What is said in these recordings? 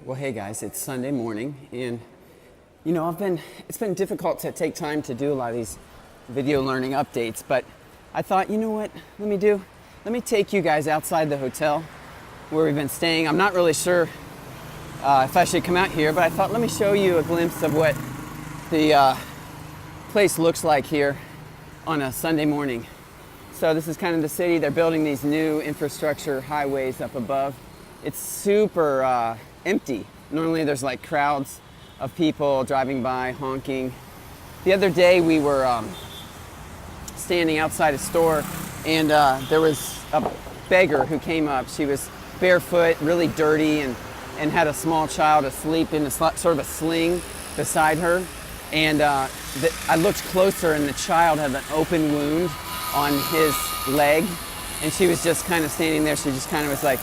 Well, hey guys, it's Sunday morning, and it's been difficult to take time to do a lot of these video learning updates, but I thought, you know what, let me take you guys outside the hotel where we've been staying. I'm not really sure if I should come out here, but I thought let me show you a glimpse of what the place looks like here on a Sunday morning. So this is kind of the city. They're building these new infrastructure highways up above. It's super empty. Normally there's like crowds of people driving by, honking. The other day we were standing outside a store, and there was a beggar who came up. She was barefoot, really dirty, and had a small child asleep in sort of a sling beside her. And I looked closer, and the child had an open wound on his leg, and she was just kind of standing there. She just kind of was like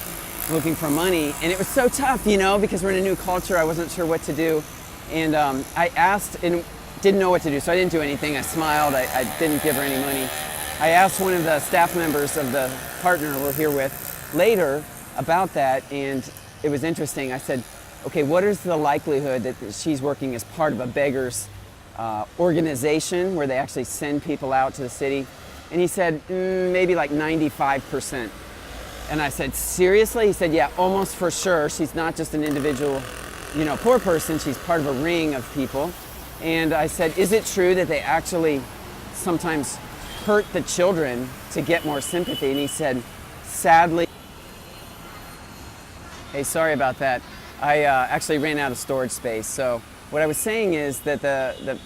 looking for money, and it was so tough, because we're in a new culture. I wasn't sure what to do, and I asked and didn't know what to do, so I didn't do anything. I smiled. I didn't give her any money. I asked one of the staff members of the partner we're here with later about that, and it was interesting. I said, okay, what is the likelihood that she's working as part of a beggars organization where they actually send people out to the city? And he said, maybe like 95%. And I said, seriously? He said, yeah, almost for sure. She's not just an individual, poor person. She's part of a ring of people. And I said, is it true that they actually sometimes hurt the children to get more sympathy? And he said, sadly. Hey, sorry about that. I actually ran out of storage space. So what I was saying is that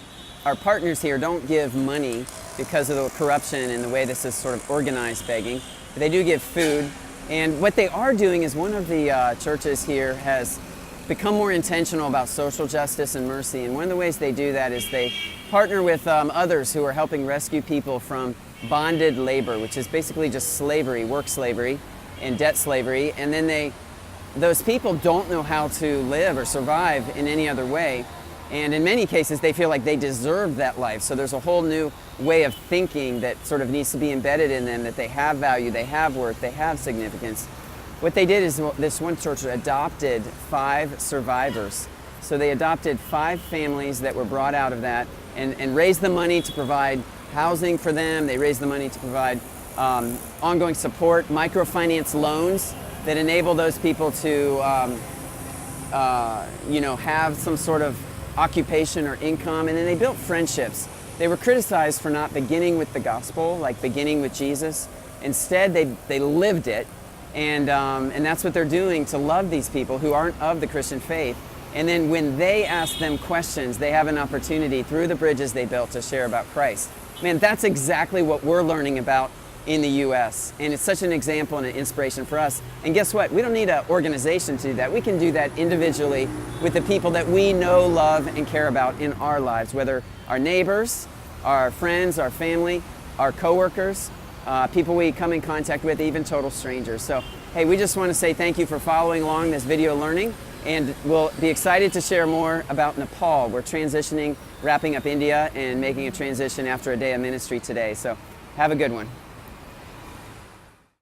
our partners here don't give money because of the corruption and the way this is sort of organized begging. But they do give food. And what they are doing is one of the churches here has become more intentional about social justice and mercy. And one of the ways they do that is they partner with others who are helping rescue people from bonded labor, which is basically just slavery, work slavery and debt slavery. And then those people don't know how to live or survive in any other way. And in many cases, they feel like they deserve that life. So there's a whole new way of thinking that sort of needs to be embedded in them, that they have value, they have worth, they have significance. What they did is this one church adopted 5 survivors. So they adopted 5 families that were brought out of that and raised the money to provide housing for them. They raised the money to provide ongoing support, microfinance loans that enable those people to have some sort of occupation or income. And then they built friendships. They were criticized for not beginning with the gospel, like beginning with Jesus. Instead, they lived it, and that's what they're doing, to love these people who aren't of the Christian faith. And then when they ask them questions, they have an opportunity through the bridges they built to share about Christ. Man, that's exactly what we're learning about in the U.S. And it's such an example and an inspiration for us. And guess what? We don't need an organization to do that. We can do that individually with the people that we know, love, and care about in our lives, whether our neighbors, our friends, our family, our coworkers, people we come in contact with, even total strangers. So, hey, we just want to say thank you for following along this video learning, and we'll be excited to share more about Nepal. We're transitioning, wrapping up India, and making a transition after a day of ministry today. So have a good one.